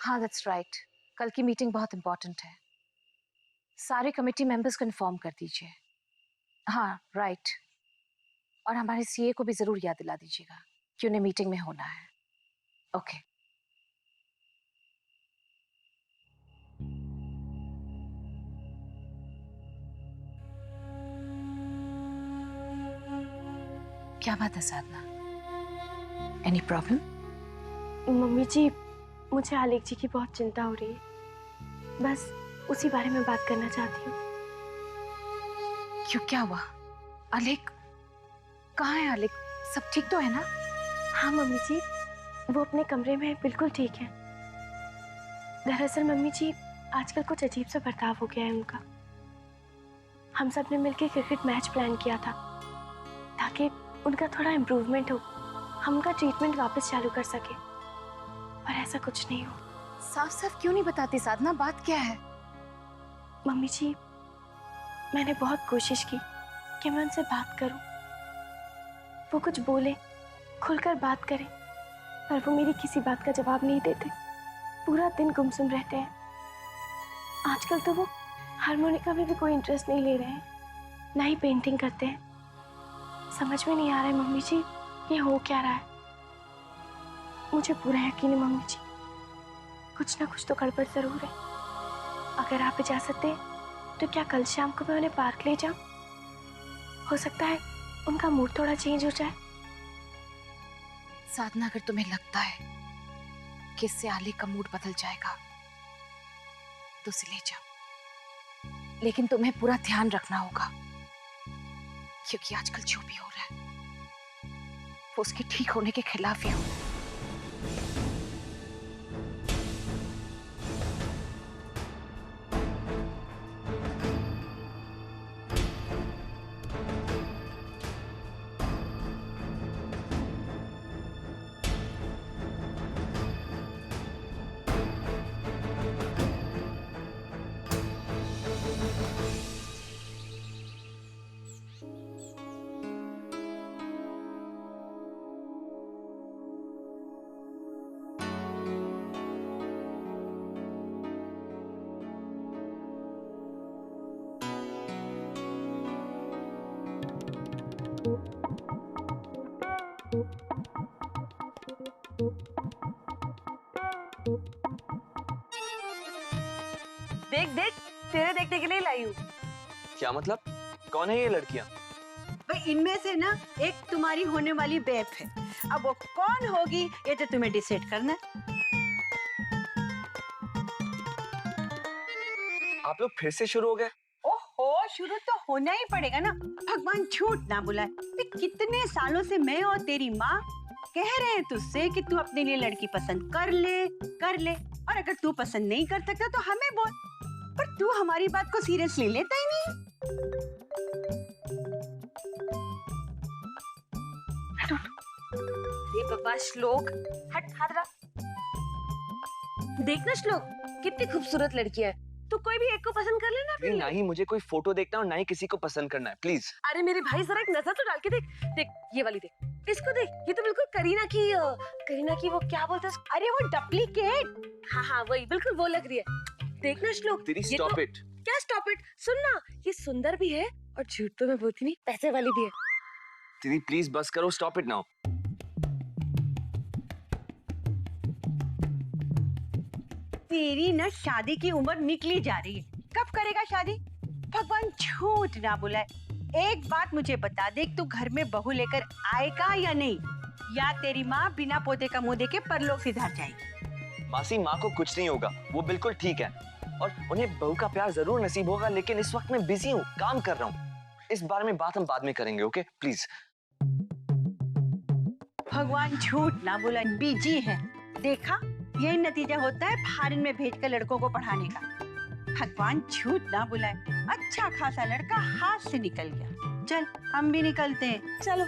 हाँ that's right, कल की मीटिंग बहुत इंपॉर्टेंट है। सारे कमेटी मेंबर्स को इन्फॉर्म कर दीजिए। हाँ राइट, और हमारे सीए को भी जरूर याद दिला दीजिएगा कि उन्हें मीटिंग में होना है। ओके। क्या बात है साधना, एनी प्रॉब्लम? मम्मी जी, मुझे आलेख जी की बहुत चिंता हो रही है, बस उसी बारे में बात करना चाहती हूँ। क्यों, क्या हुआ? आलेख कहाँ है? आलेख सब ठीक तो है ना? हाँ मम्मी जी, वो अपने कमरे में बिल्कुल ठीक है। दरअसल मम्मी जी, आजकल कुछ अजीब सा बर्ताव हो गया है उनका। हम सब ने मिलकर क्रिकेट मैच प्लान किया था ताकि उनका थोड़ा इम्प्रूवमेंट हो, हम उनका ट्रीटमेंट वापस चालू कर सके, पर ऐसा कुछ नहीं हो। साफ साफ क्यों नहीं बताती साधना, बात क्या है? मम्मी जी, मैंने बहुत कोशिश की कि मैं उनसे बात करूं, वो कुछ बोले, खुलकर बात करें, पर वो मेरी किसी बात का जवाब नहीं देते। पूरा दिन गुमसुम रहते हैं। आजकल तो वो हारमोनिका में भी कोई इंटरेस्ट नहीं ले रहे हैं, ना ही पेंटिंग करते हैं। समझ में नहीं आ रहा है मम्मी जी, ये हो क्या रहा है। मुझे पूरा यकीन है मम्मी जी, कुछ ना कुछ तो गड़बड़ जरूर है। अगर आप इजाजत दें तो क्या कल शाम को मैं उन्हें पार्क ले जाऊं? हो सकता है उनका मूड थोड़ा चेंज हो जाए। साधना, अगर तुम्हें लगता है कि इससे आलेख का मूड बदल जाएगा तो उसे ले जाओ, लेकिन तुम्हें पूरा ध्यान रखना होगा, क्योंकि आजकल जो भी हो रहा है वो उसके ठीक होने के खिलाफ ही हो। देख देख, तेरे देखने के लिए लाई हूँ। क्या मतलब? कौन है ये लड़कियां? भाई इनमें से ना एक तुम्हारी होने वाली बेफ है। अब वो कौन होगी ये तो तुम्हें डिसाइड करना है। आप लोग फिर से शुरू हो गए? ओहो, शुरू तो होना ही पड़ेगा ना, भगवान झूठ ना बुलाए। कितने सालों से मैं और तेरी माँ कह रहे हैं तुझसे कि तू अपने लिए लड़की पसंद कर ले, और अगर तू पसंद नहीं कर सकता तो हमें बोल, पर तू हमारी बात को सीरियसली लेता ही नहीं। अरे बाबा श्लोक, हट हाथ रख। देखना श्लोक, कितनी खूबसूरत लड़की है, तू कोई भी एक को पसंद कर लेना अपने ना ही मुझे कोई फोटो देखना और ना ही किसी को पसंद करना है, प्लीज। अरे मेरे भाई जरा एक नजर तो डाल के देख, देख ये वाली देख, इसको देख, ये तो बिल्कुल करीना की वो क्या बोलते हैं, अरे वो डुप्लीकेट। हाँ हाँ वही, बिल्कुल वो लग रही है। देखना श्लोक, तेरी ये स्टॉप तो, इट। क्या स्टॉप इट, सुनना, ये सुंदर भी है और झूठ तो मैं बोलती नहीं, पैसे वाली भी है। दीदी प्लीज बस करो, स्टॉप इट नाउ। तेरी ना शादी की उम्र निकली जा रही है, कब करेगा शादी? भगवान झूठ ना बुलाए। एक बात मुझे बता दे, तू घर में बहू लेकर आएगा या नहीं, या तेरी माँ बिना पोते का मुंह देके परलोक सिधार जाएगी। मासी, माँ को कुछ नहीं होगा, वो बिल्कुल ठीक है, और उन्हें बहू का प्यार जरूर नसीब होगा, लेकिन इस वक्त मैं बिजी हूँ, काम कर रहा हूँ। इस बारे में बात हम बाद में करेंगे, ओके प्लीज। भगवान झूठ ना बुलाए, बिजी है। देखा, यही नतीजा होता है फॉरेन में भेजकर लड़कों को पढ़ाने का। भगवान झूठ ना बुलाए, अच्छा खासा लड़का हाथ से निकल गया। चल हम भी निकलते हैं, चलो।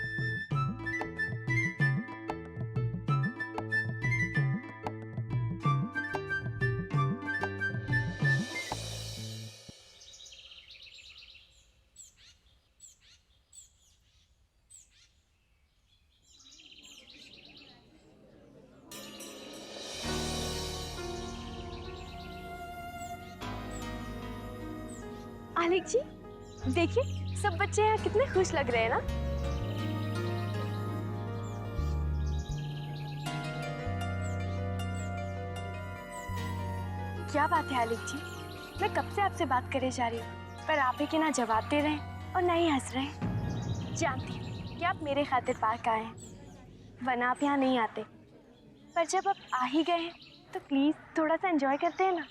आलिक जी, देखिए सब बच्चे यहाँ कितने खुश लग रहे हैं ना। क्या बात है आलिक जी, मैं कब से आपसे बात करे जा रही हूँ, पर आप ही के ना जवाब दे रहे हैं और ना ही हंस रहे हैं। जानती हूँ कि आप मेरे खातिर पार्क आए हैं, वरना आप यहाँ नहीं आते। पर जब आप आ ही गए हैं तो प्लीज थोड़ा सा एंजॉय करते हैं ना।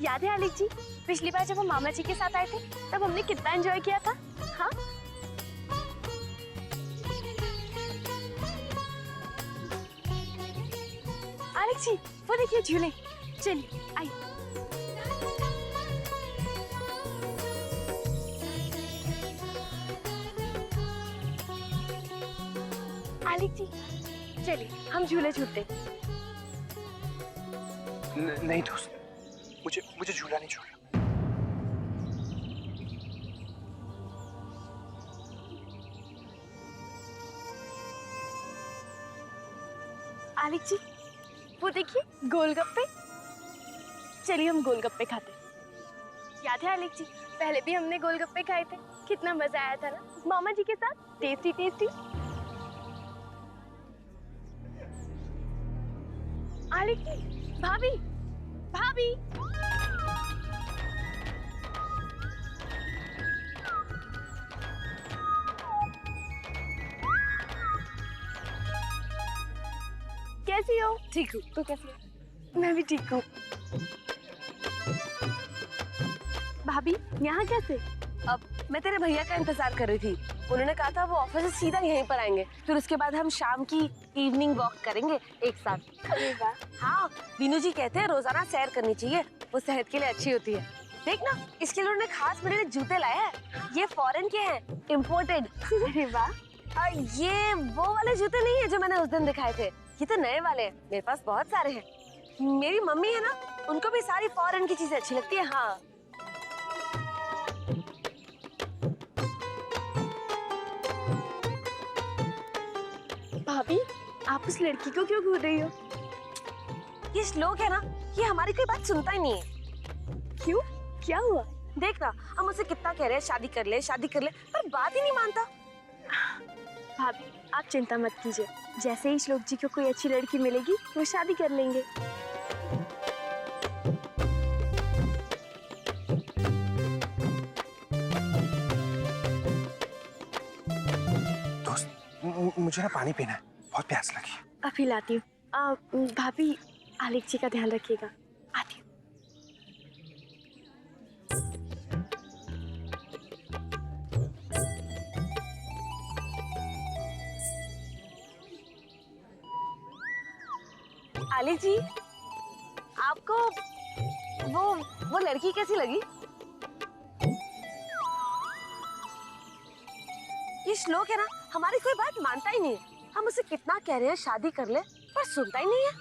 याद है आलिक जी, पिछली बार जब हम मामा जी के साथ आए थे तब हमने कितना एंजॉय किया था। हाँ, आलिक जी वो देखिए झूले, चलिए आइए। आलिक जी चलिए हम झूले झूलते। नहीं दोस्त, मुझे मुझे झूला नहीं झूलना। आलिक जी वो देखिए गोलगप्पे, चलिए हम गोलगप्पे खाते। याद है आलिक जी, पहले भी हमने गोलगप्पे खाए थे, कितना मजा आया था ना मामा जी के साथ। Tasty tasty. आलिक जी, भाभी भाभी, कैसी हो? ठीक हूँ, तू कैसी है? मैं भी ठीक हूँ। भाभी यहाँ कैसे? अब मैं तेरे भैया का इंतजार कर रही थी। उन्होंने कहा था वो ऑफिस से सीधा यहीं पर आएंगे, फिर उसके बाद हम शाम की इवनिंग वॉक करेंगे एक साथ। अरे वाह। हाँ, वीनू जी कहते हैं रोजाना सैर करनी चाहिए, वो सेहत के लिए अच्छी होती है। देख ना, इसके लिए उन्होंने खास मेरे लिए जूते लाए हैं, ये फॉरेन के हैं, इम्पोर्टेड। अरे वाह। और ये वो वाले जूते नहीं है जो मैंने उस दिन दिखाए थे, ये तो नए वाले हैं। मेरे पास बहुत सारे हैं। मेरी मम्मी है ना, उनको भी सारी फॉरेन की चीजें अच्छी लगती है। हाँ, भाभी आप उस लड़की को क्यों घूर रही हो? ये श्लोक है ना, ये हमारी कोई बात सुनता ही नहीं है। क्यों, क्या हुआ? देख ना, हम उसे कितना कह रहे हैं शादी कर ले शादी कर ले, पर बात ही नहीं मानता। भाभी आप चिंता मत कीजिए, जैसे ही श्लोक जी को कोई अच्छी लड़की मिलेगी वो शादी कर लेंगे। दोस्त, मुझे ना पानी पीना है, बहुत प्यास लगी है। अभी लाती हूँ। भाभी आलिक जी का ध्यान रखिएगा, आती हूँ। आलिक जी, आपको वो लड़की कैसी लगी? ये श्लोक है ना, हमारी कोई बात मानता ही नहीं है। हम उसे कितना कह रहे हैं शादी कर ले, पर सुनता ही नहीं है।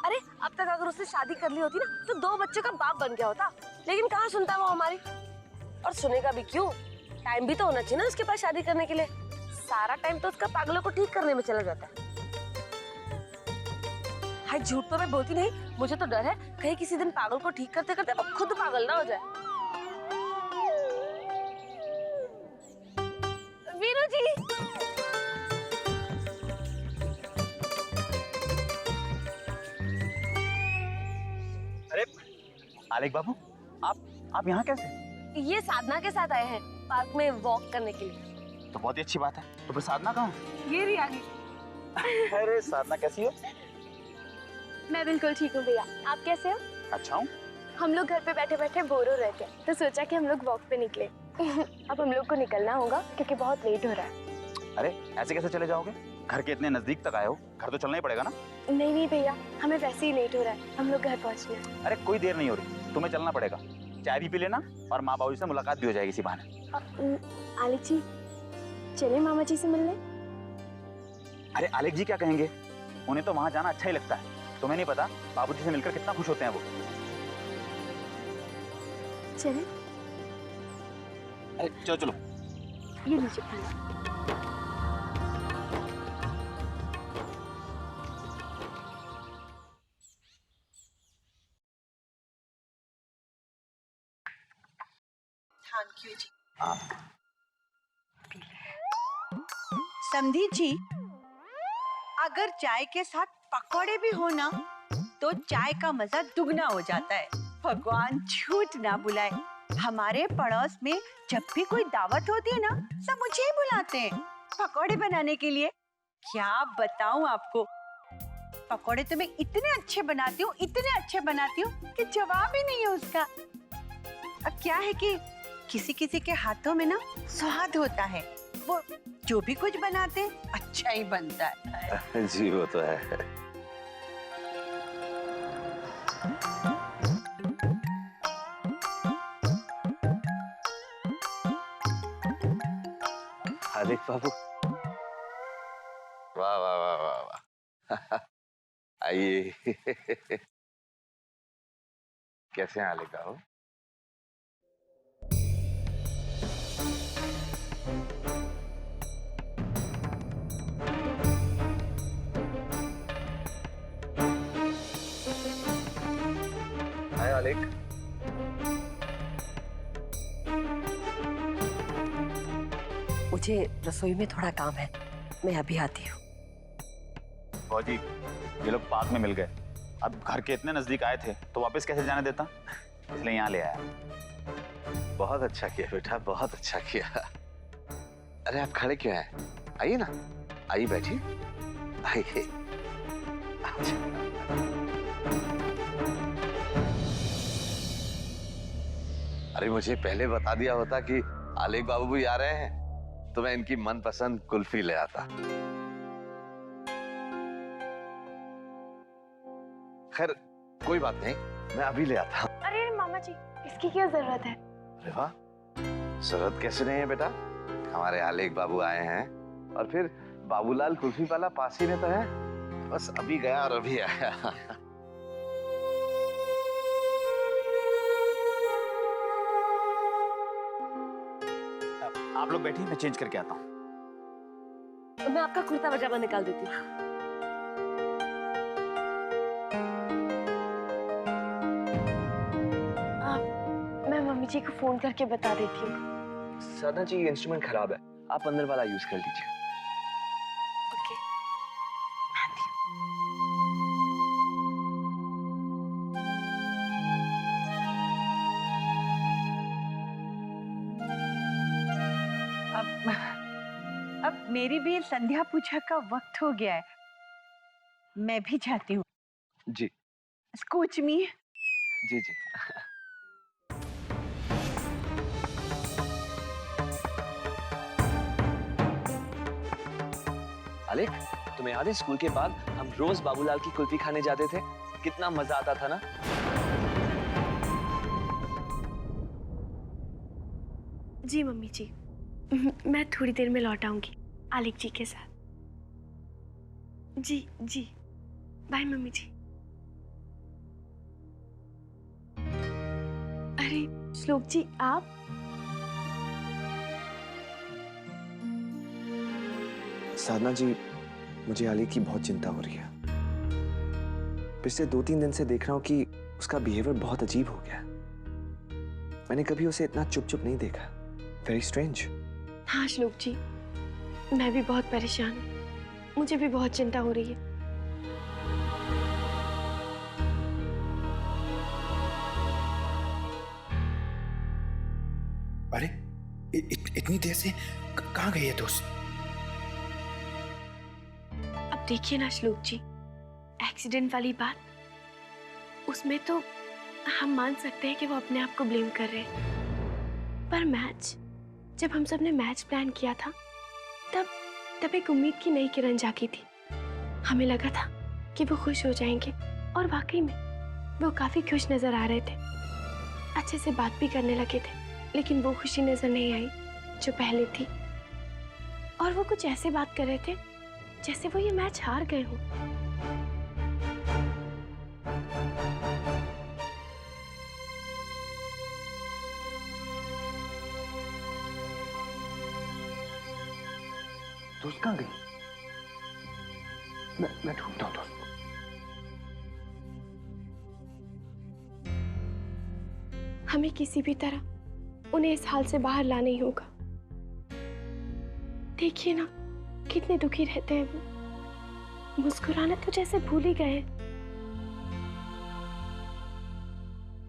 अरे अब तक अगर उसने शादी कर ली होती ना तो 2 बच्चों का बाप बन गया होता, लेकिन कहाँ सुनता वो हमारी। और सुनेगा भी क्यों, टाइम भी तो होना चाहिए ना उसके पास शादी करने के लिए। सारा टाइम तो उसका पागलों को ठीक करने में चला जाता है। हाय, झूठ तो मैं बोलती नहीं, मुझे तो डर है कहीं किसी दिन पागल को ठीक करते करते वो खुद पागल ना हो जाए। वीरू जी, अरे आलिक बाबू, आप यहाँ कैसे? ये साधना के साथ आए हैं पार्क में वॉक करने के लिए। तो बहुत ही अच्छी बात है। तो फिर साधना कहाँ है? ये रही आगे। अरे साधना कैसी हो? मैं बिल्कुल ठीक हूँ भैया, आप कैसे हो? अच्छा हूँ। हम लोग घर पे बैठे बैठे बोर हो रहे थे तो सोचा कि हम लोग वॉक पे निकले। अब हम लोग को निकलना होगा क्योंकि बहुत लेट हो रहा है। अरे ऐसे कैसे चले जाओगे? घर के इतने नजदीक तक आए हो, घर तो चलना ही पड़ेगा ना। नहीं नहीं भैया, हमें वैसे ही लेट हो रहा है, हम लोग घर पहुँचना है। अरे कोई देर नहीं हो रही, तुम्हें चलना पड़ेगा। चाय भी पी लेना और माँ बाबू से मुलाकात भी हो जाएगी इसी बहाने। आलिक जी चले मामा जी से मिलने। अरे आलिक जी क्या कहेंगे, उन्हें तो वहाँ जाना अच्छा ही लगता है। तुम्हें नहीं पता बाबूजी से मिलकर कितना खुश होते हैं वो। चले, अरे चलो चलो। ये लीजिए खाना। थैंक यू जी। हाँ। समधी जी, अगर चाय के साथ पकौड़े भी हो ना तो चाय का मजा दुगना हो जाता है। भगवान झूठ ना बुलाए, हमारे पड़ोस में जब भी कोई दावत होती है ना, सब मुझे ही बुलाते हैं पकौड़े बनाने के लिए। क्या बताऊं आपको, पकौड़े तो मैं इतने अच्छे बनाती हूँ, इतने अच्छे बनाती हूँ कि जवाब ही नहीं है उसका। अब क्या है कि किसी किसी के हाथों में ना स्वाद होता है, वो जो भी कुछ बनाते हैं अच्छा ही बनता है। जी वो तो है। अरे बाबू, वाह वाह वाह वाह वाह। आइए। कैसे हैं आलिक बाबू? हाय आलिक। मुझे रसोई में थोड़ा काम है, मैं अभी आती हूँ। फौजी, ये लोग पार्क में मिल गए। अब घर के इतने नजदीक आए थे तो वापस कैसे जाने देता, इसलिए यहाँ ले आया। बहुत अच्छा किया बेटा, बहुत अच्छा किया। अरे आप खड़े क्यों हैं? आइए ना, आइए बैठिए, आइए। अच्छा। अरे मुझे पहले बता दिया होता कि आलिक बाबू भी आ रहे हैं तो मैं इनकी मनपसंद कुल्फी ले आता। खैर कोई बात नहीं, मैं अभी ले आता हूँ। अरे मामा जी, इसकी क्या जरूरत है? अरे वाह, जरूरत कैसे नहीं है बेटा, हमारे आलिक बाबू आए हैं और फिर बाबूलाल कुल्फी वाला पास ही में तो है, बस अभी गया और अभी आया। आप लोग बैठिए, मैं चेंज करके आता हूँ। मैं आपका कुर्ता पजामा निकाल देती हूँ। मैं मम्मी जी को फोन करके बता देती हूँ। साधना जी, इंस्ट्रूमेंट खराब है, आप अंदर वाला यूज कर लीजिए। ओके। अब मेरी भी संध्या पूजा का वक्त हो गया है, मैं भी जाती हूँ। जी स्कूच मी। जी जी। आलिक, तुम्हें याद है स्कूल के बाद हम रोज बाबूलाल की कुल्फी खाने जाते थे, कितना मजा आता था ना? जी मम्मी जी, मैं थोड़ी देर में लौट आऊंगी आलिक जी के साथ। जी जी, बाय मम्मी जी। अरे श्लोक जी, आप? साधना जी, मुझे आलिक की बहुत चिंता हो रही है। पिछले 2-3 दिन से देख रहा हूं कि उसका बिहेवियर बहुत अजीब हो गया। मैंने कभी उसे इतना चुप-चुप नहीं देखा। Very strange. हाँ श्लोक जी, मैं भी बहुत परेशान हूँ, मुझे भी बहुत चिंता हो रही है। अरे इतनी देर से कहाँ गई है दोस्त? अब देखिए ना श्लोक जी, एक्सीडेंट वाली बात, उसमें तो हम मान सकते हैं कि वो अपने आप को ब्लेम कर रहे हैं, पर मैच, जब हम सब ने मैच प्लान किया था तब एक उम्मीद की नई किरण जागी थी। हमें लगा था कि वो खुश हो जाएंगे और वाकई में वो काफी खुश नजर आ रहे थे, अच्छे से बात भी करने लगे थे, लेकिन वो खुशी नजर नहीं आई जो पहले थी। और वो कुछ ऐसे बात कर रहे थे जैसे वो ये मैच हार गए हों। दोस्त कहाँ गई? मैं ढूंढता हूँ दोस्त। हमें किसी भी तरह उन्हें इस हाल से बाहर लाना ही होगा। देखिए ना कितने दुखी रहते हैं वो, मुस्कुराना तो जैसे भूल ही गए।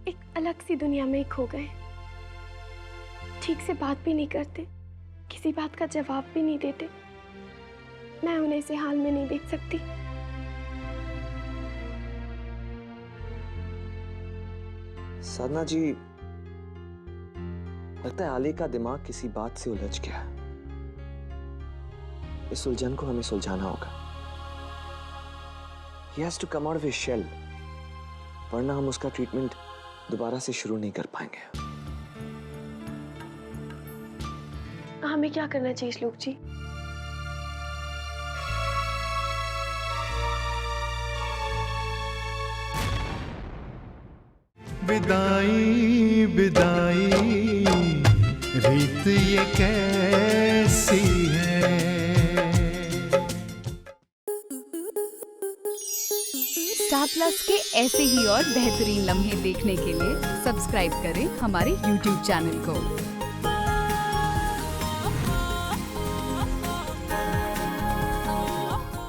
एक अलग सी दुनिया में खो गए, ठीक से बात भी नहीं करते, किसी बात का जवाब भी नहीं देते। मैं उन्हें इस हाल में नहीं देख सकती। साधना जी, लगता है आली का दिमाग किसी बात से उलझ गया। इस उलझन को हमें सुलझाना होगा। He has to come out of his shell, वरना हम उसका ट्रीटमेंट दोबारा से शुरू नहीं कर पाएंगे। हमें क्या करना चाहिए श्लोक जी? विदाई विदाई रीत ये कैसी है। स्टार प्लस के ऐसे ही और बेहतरीन लम्हे देखने के लिए सब्सक्राइब करें हमारे YouTube चैनल को।